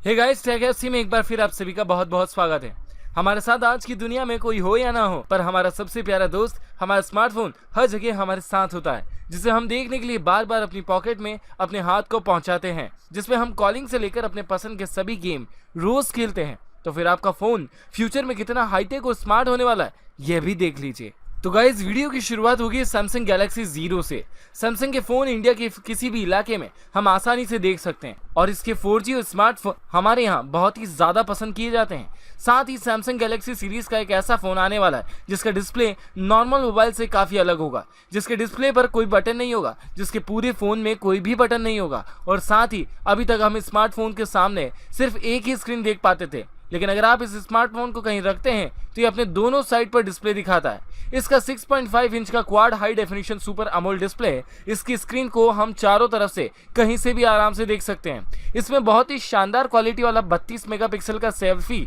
Hey guys, take में एक बार फिर आप सभी का बहुत बहुत स्वागत है। हमारे साथ आज की दुनिया में कोई हो या ना हो, पर हमारा सबसे प्यारा दोस्त हमारा स्मार्टफोन हर जगह हमारे साथ होता है, जिसे हम देखने के लिए बार बार अपनी पॉकेट में अपने हाथ को पहुंचाते हैं, जिसमें हम कॉलिंग से लेकर अपने पसंद के सभी गेम रोज खेलते हैं। तो फिर आपका फोन फ्यूचर में कितना हाईटेक और स्मार्ट होने वाला है, यह भी देख लीजिए। तो गाइस, वीडियो की शुरुआत होगी सैमसंग गैलेक्सी Z से। सैमसंग के फोन इंडिया के किसी भी इलाके में हम आसानी से देख सकते हैं और इसके 4G और स्मार्टफोन हमारे यहाँ बहुत ही ज्यादा पसंद किए जाते हैं। साथ ही सैमसंग गैलेक्सी सीरीज का एक ऐसा फोन आने वाला है जिसका डिस्प्ले नॉर्मल मोबाइल से काफी अलग होगा, जिसके डिस्प्ले पर कोई बटन नहीं होगा, जिसके पूरे फोन में कोई भी बटन नहीं होगा। और साथ ही अभी तक हम स्मार्टफोन के सामने सिर्फ एक ही स्क्रीन देख पाते थे, लेकिन अगर आप इस स्मार्टफोन को कहीं रखते हैं तो ये अपने दोनों साइड पर डिस्प्ले दिखाता है। इसका 6.5 इंच का quad high definition super AMOLED display, इसकी स्क्रीन को हम चारों तरफ से कहीं से भी आराम से देख सकते हैं। इसमें बहुत ही शानदार क्वालिटी वाला 32 मेगापिक्सल का सेल्फी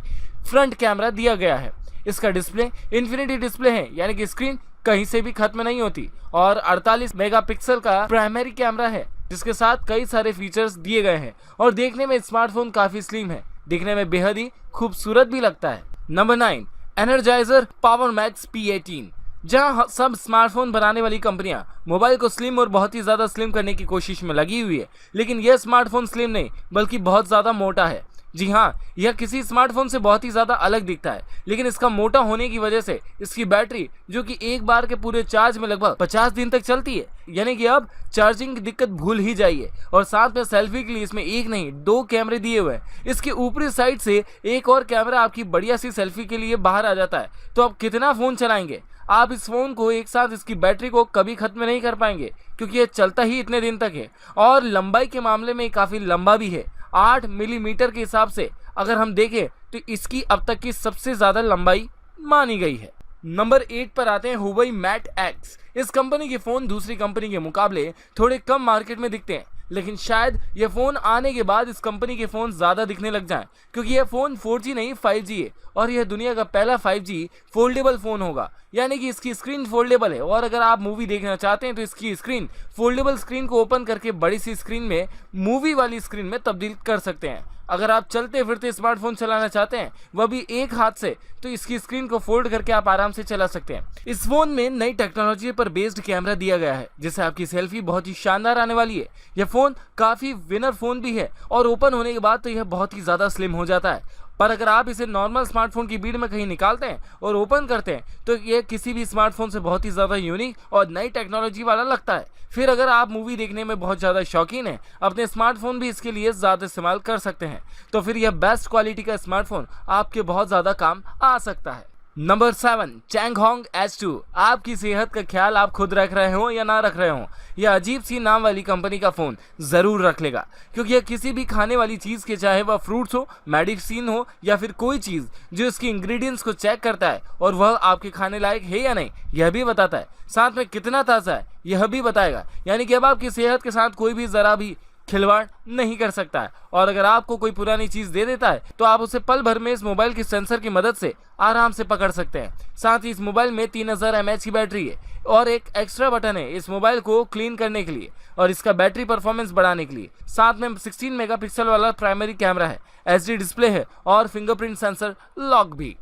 फ्रंट कैमरा दिया गया है। इसका डिस्प्ले इन्फिनिटी डिस्प्ले है, यानी कि स्क्रीन कहीं से भी खत्म नहीं होती। और 48 मेगापिक्सल का प्राइमरी कैमरा है, जिसके साथ कई सारे फीचर्स दिए गए हैं। और देखने में स्मार्टफोन काफी स्लिम है, दिखने में बेहद ही खूबसूरत भी लगता है। Number 9, energiser power max P18। जहां सब स्मार्टफोन बनाने वाली कंपनियां मोबाइल को स्लिम और बहुत ही ज्यादा स्लिम करने की कोशिश में लगी हुई है, लेकिन यह स्मार्टफोन स्लिम नहीं बल्कि बहुत ज्यादा मोटा है। जी हाँ, यह किसी स्मार्टफोन से बहुत ही ज्यादा अलग दिखता है, लेकिन इसका मोटा होने की वजह से इसकी बैटरी, जो कि एक बार के पूरे चार्ज में लगभग 50 दिन तक चलती है, यानी कि अब चार्जिंग की दिक्कत भूल ही जाइए। और साथ में सेल्फी के लिए इसमें एक नहीं 2 कैमरे दिए हुए हैं। इसके ऊपरी साइड से एक और कैमरा आपकी बढ़िया सी सेल्फी के लिए बाहर आ जाता है। तो अब कितना फोन चलाएंगे आप, इस फोन को एक साथ इसकी बैटरी को कभी खत्म नहीं कर पाएंगे, क्योंकि ये चलता ही इतने दिन तक है। और लंबाई के मामले में काफी लंबा भी है। 8 मिलीमीटर के हिसाब से अगर हम देखें तो इसकी अब तक की सबसे ज्यादा लंबाई मानी गई है। नंबर 8 पर आते हैं Huawei Mate X। इस कंपनी के फोन दूसरी कंपनी के मुकाबले थोड़े कम मार्केट में दिखते हैं, लेकिन शायद ये फोन आने के बाद इस कंपनी के फोन ज्यादा दिखने लग जाएं, क्योंकि यह फोन 4G नहीं 5G है और यह दुनिया का पहला 5G फोल्डेबल फोन होगा, यानी कि इसकी स्क्रीन फोल्डेबल है। और अगर आप मूवी देखना चाहते हैं तो इसकी स्क्रीन फोल्डेबल स्क्रीन को ओपन करके बड़ी सी स्क्रीन में मूवी वाली स्क्रीन में तब्दील कर सकते हैं। अगर आप चलते फिरते स्मार्टफोन चलाना चाहते हैं, वह भी एक हाथ से, तो इसकी स्क्रीन को फोल्ड करके आप आराम से चला सकते हैं। इस फोन में नई टेक्नोलॉजी पर बेस्ड कैमरा दिया गया है, जिससे आपकी सेल्फी बहुत ही शानदार आने वाली है। यह फोन काफी विनर फोन भी है और ओपन होने के बाद तो यह बहुत ही ज्यादा स्लिम हो जाता है। पर अगर आप इसे नॉर्मल स्मार्टफोन की भीड़ में कहीं निकालते हैं और ओपन करते हैं तो यह किसी भी स्मार्टफोन से बहुत ही ज्यादा यूनिक और नई टेक्नोलॉजी वाला लगता है। फिर अगर आप मूवी देखने में बहुत ज्यादा शौकीन हैं, अपने स्मार्टफोन भी इसके लिए ज्यादा इस्तेमाल कर सकते हैं, तो फिर यह बेस्ट क्वालिटी का स्मार्टफोन आपके बहुत ज्यादा काम आ सकता है। Number 7, चैंगहोंग H2। आपकी सेहत का ख्याल आप खुद रख रहे हो या ना रख रहे हो, यह अजीब सी नाम वाली कंपनी का फोन जरूर रख लेगा, क्योंकि यह किसी भी खाने वाली चीज के, चाहे वह फ्रूट्स हो, मेडिसिन हो या फिर कोई चीज, जो इसकी इंग्रेडिएंट्स को चेक करता है और वह आपके खाने लायक है या नहीं यह भी बताता है। साथ में कितना ताजा है यह भी बताएगा, यानी कि अब आपकी सेहत के साथ कोई भी जरा भी खिलवाड़ नहीं कर सकता है। और अगर आपको कोई पुरानी चीज दे देता है तो आप उसे पल भर में इस मोबाइल के सेंसर की मदद से आराम से पकड़ सकते हैं। साथ ही इस मोबाइल में 3000 mAh की बैटरी है और एक एक्स्ट्रा बटन है इस मोबाइल को क्लीन करने के लिए और इसका बैटरी परफॉर्मेंस बढ़ाने के लिए। साथ में 16 मेगापिक्सल वाला प्राइमरी कैमरा है, HD डिस्प्ले है और फिंगरप्रिंट सेंसर लॉक भी।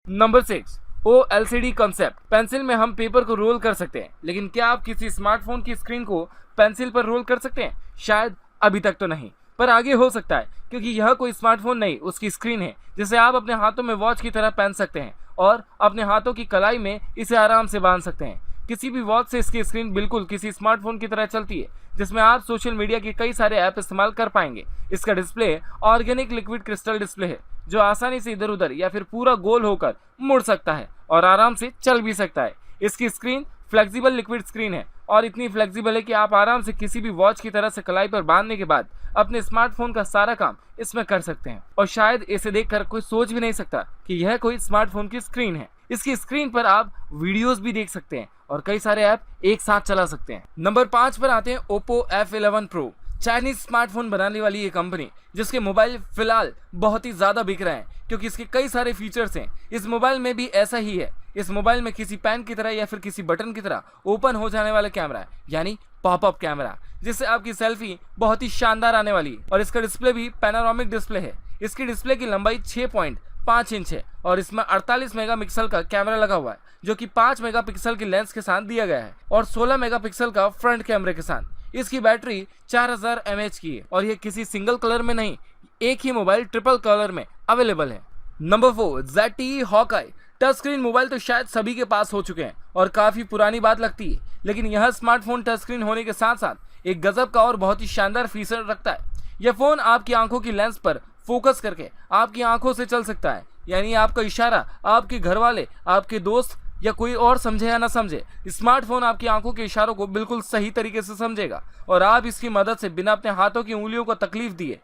Number 6, OLCD concept. पेंसिल में हम पेपर को रोल कर सकते हैं, लेकिन क्या आप किसी स्मार्टफोन की स्क्रीन को पेंसिल पर रोल कर सकते हैं? शायद अभी तक तो नहीं, पर आगे हो सकता है, क्योंकि यह कोई स्मार्टफोन नहीं उसकी स्क्रीन है, जिसे आप अपने हाथों में वॉच की तरह पहन सकते हैं और अपने हाथों की कलाई में इसे आराम से बांध सकते हैं। किसी भी वॉच से इसकी स्क्रीन बिल्कुल किसी स्मार्टफोन की तरह चलती है, जिसमें आप सोशल मीडिया के कई सारे ऐप इस्तेमाल कर पाएंगे। इसका display organic liquid crystal display है, जो आसानी से इधर उधर या फिर पूरा गोल होकर मुड़ सकता है और आराम से चल भी सकता है। इसकी स्क्रीन फ्लेक्सिबल लिक्विड स्क्रीन है और इतनी फ्लेक्सिबल है कि आप आराम से किसी भी वॉच की तरह से कलाई पर बांधने के बाद अपने स्मार्टफोन का सारा काम इसमें कर सकते हैं। और शायद इसे देखकर कोई सोच भी नहीं सकता कि यह कोई स्मार्टफोन की स्क्रीन है। इसकी स्क्रीन पर आप वीडियोस भी देख सकते हैं और कई सारे ऐप एक साथ चला सकते हैं। नंबर 5 पर आते हैं Oppo F11 Pro। Chinese smartphone बनाने वाली ये कंपनी, जिसके मोबाइल फिलहाल बहुत ही ज्यादा बिक रहे हैं क्योंकि इसके कई सारे फीचर्स हैं। इस मोबाइल में भी ऐसा ही है। इस मोबाइल में किसी पेन की तरह या फिर किसी बटन की तरह ओपन हो जाने वाला कैमरा है, यानी पॉपअप कैमरा, जिससे आपकी सेल्फी बहुत ही शानदार आने वाली है। और इसका डिस्प्ले भी पैनोरामिक डिस्प्ले है। इसकी डिस्प्ले की लंबाई 6.5 इंच है और इसमें 48 मेगापिक्सल का कैमरा लगा हुआ है, जो कि 5 मेगापिक्सल की लेंस के साथ दिया गया है और 16 मेगापिक्सल का फ्रंट कैमरे के साथ। इसकी बैटरी 4000 mAh की है और ये किसी सिंगल कलर में नहीं, एक ही मोबाइल ट्रिपल कलर में अवेलेबल है। Number 4, ZTE Hawkeye। Touch screen mobile तो शायद सभी के पास हो चुके हैं और काफी पुरानी बात लगती है, लेकिन यह स्मार्टफोन टच स्क्रीन होने के साथ साथ एक गजब का और बहुत ही शानदार फीचर रखता है। यह फोन आपकी आंखों की लेंस पर फोकस करके आपकी आंखों से चल सकता है, यानी आपका इशारा आपके घर वाले, आपके दोस्त या कोई और समझे या ना समझे, स्मार्टफोन आपकी आंखों के इशारों को बिल्कुल सही तरीके से समझेगा और आप इसकी मदद से बिना अपने हाथों की उंगलियों को तकलीफ दिए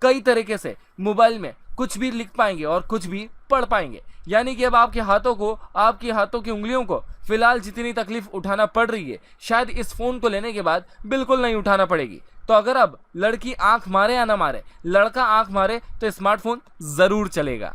कई तरीके से मोबाइल में कुछ भी लिख पाएंगे और कुछ भी पढ़ पाएंगे। यानी कि अब आपके हाथों को, आपकी हाथों की उंगलियों को फिलहाल जितनी तकलीफ उठाना पड़ रही है, शायद इस फोन को लेने के बाद बिल्कुल नहीं उठाना पड़ेगी। तो अगर अब लड़की आंख मारे या ना मारे, लड़का आंख मारे, तो स्मार्टफोन जरूर चलेगा।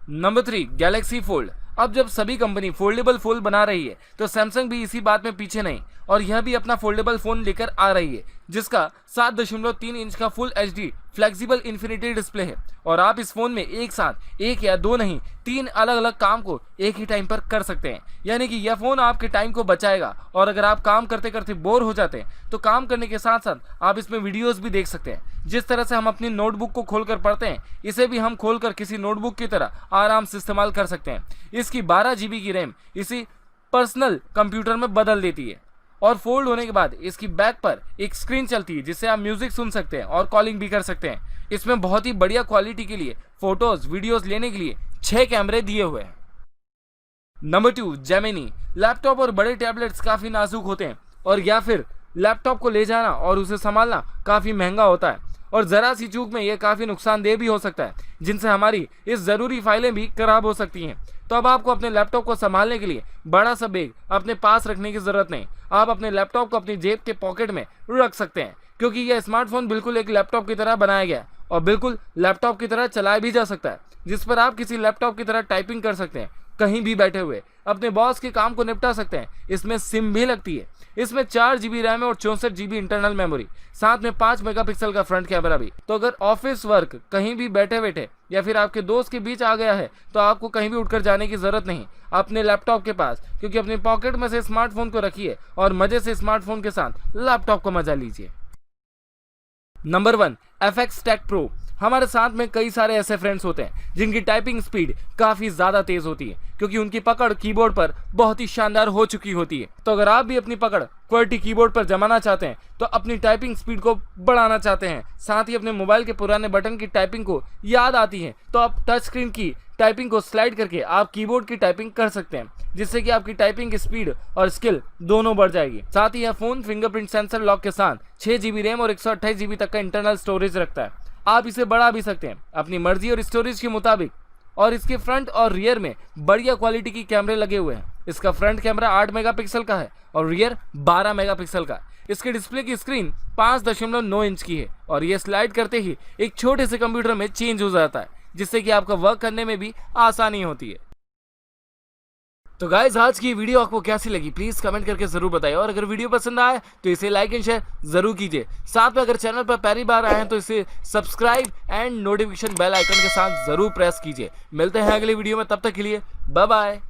Number 3, Galaxy fold. अब जब सभी कंपनी फोल्डेबल फोन बना रही है तो सैमसंग भी इसी बात में पीछे नहीं और यह भी अपना फोल्डेबल फोन लेकर आ रही है, जिसका 7.3 इंच का full HD flexible infinity display है और आप इस फोन में एक साथ एक या दो नहीं 3 अलग अलग काम को एक ही टाइम पर कर सकते हैं। यानी कि यह फोन आपके टाइम को बचाएगा और अगर आप काम करते करते बोर हो जाते हैं तो काम करने के साथ साथ आप इसमें वीडियोस भी देख सकते हैं। जिस तरह से हम अपनी नोटबुक को खोलकर पढ़ते हैं, इसे भी हम खोलकर किसी नोटबुक की तरह आराम से इस्तेमाल कर सकते हैं। इसकी 12 GB की रैम इसी पर्सनल कंप्यूटर में बदल देती है और फोल्ड होने के बाद इसकी बैक पर एक स्क्रीन चलती है, जिससे आप म्यूजिक सुन सकते हैं और कॉलिंग भी कर सकते हैं। इसमें बहुत ही बढ़िया क्वालिटी के लिए फोटोज वीडियोस लेने के लिए 6 कैमरे दिए हुए हैं। Number 2, Gemini. लैपटॉप और बड़े टैबलेट्स काफी नाजुक होते हैं और या फिर लैपटॉप को ले जाना और उसे संभालना काफी महंगा होता है और जरा सी चूक में यह काफी नुकसानदेह भी हो सकता है, जिनसे हमारी इस जरूरी फाइलें भी खराब हो सकती हैं। तो अब आपको अपने लैपटॉप को संभालने के लिए बड़ा सा बैग अपने पास रखने की जरूरत नहीं। आप अपने लैपटॉप को अपनी जेब के पॉकेट में रख सकते हैं, क्योंकि यह स्मार्टफोन बिल्कुल एक लैपटॉप की तरह बनाया गया है और बिल्कुल लैपटॉप की तरह चलाया भी जा सकता है, जिस पर आप किसी लैपटॉप की तरह टाइपिंग कर सकते हैं, कहीं भी बैठे हुए अपने बॉस के काम को निपटा सकते हैं। इसमें सिम भी लगती है। इसमें 4 GB रैम है और 64 GB इंटरनल मेमोरी, साथ में 5 मेगापिक्सल का फ्रंट कैमरा भी। तो अगर ऑफिस वर्क कहीं भी बैठे बैठे या फिर आपके दोस्त के बीच आ गया है तो आपको कहीं भी उठकर जाने की जरूरत नहीं अपने लैपटॉप के पास, क्योंकि अपने पॉकेट में से स्मार्टफोन को रखिए और मजे से स्मार्टफोन के साथ लैपटॉप को मजा लीजिए। Number 1, FX Tech Pro। हमारे साथ में कई सारे ऐसे फ्रेंड्स होते हैं जिनकी टाइपिंग स्पीड काफी ज्यादा तेज होती है, क्योंकि उनकी पकड़ कीबोर्ड पर बहुत ही शानदार हो चुकी होती है। तो अगर आप भी अपनी पकड़ QWERTY कीबोर्ड पर जमाना चाहते हैं, तो अपनी टाइपिंग स्पीड को बढ़ाना चाहते हैं, साथ ही अपने मोबाइल के पुराने बटन की टाइपिंग को याद आती है, तो आप टच स्क्रीन की टाइपिंग को स्लाइड करके आप कीबोर्ड की टाइपिंग कर सकते हैं, जिससे कि आपकी टाइपिंग की स्पीड और स्किल दोनों बढ़ जाएगी। साथ ही यह फोन फिंगरप्रिंट सेंसर लॉक के साथ 6 GB रैम और 128 GB तक का इंटरनल स्टोरेज रखता है। आप इसे बढ़ा भी सकते हैं अपनी मर्जी और स्टोरेज के मुताबिक। और इसके फ्रंट और रियर में बढ़िया क्वालिटी की कैमरे लगे हुए हैं। इसका फ्रंट कैमरा 8 मेगापिक्सल का है और रियर 12 मेगापिक्सल का। इसके डिस्प्ले की स्क्रीन 5.9 इंच की है और ये स्लाइड करते ही एक छोटे से कंप्यूटर में चेंज हो जाता है, जिससे कि आपका वर्क करने में भी आसानी होती है। तो गाइज, आज की वीडियो आपको कैसी लगी प्लीज कमेंट करके जरूर बताइए और अगर वीडियो पसंद आए तो इसे लाइक एंड शेयर जरूर कीजिए। साथ में अगर चैनल पर पहली बार आए हैं तो इसे subscribe and notification bell icon के साथ जरूर प्रेस कीजिए। मिलते हैं अगली वीडियो में, तब तक के लिए बाय बाय।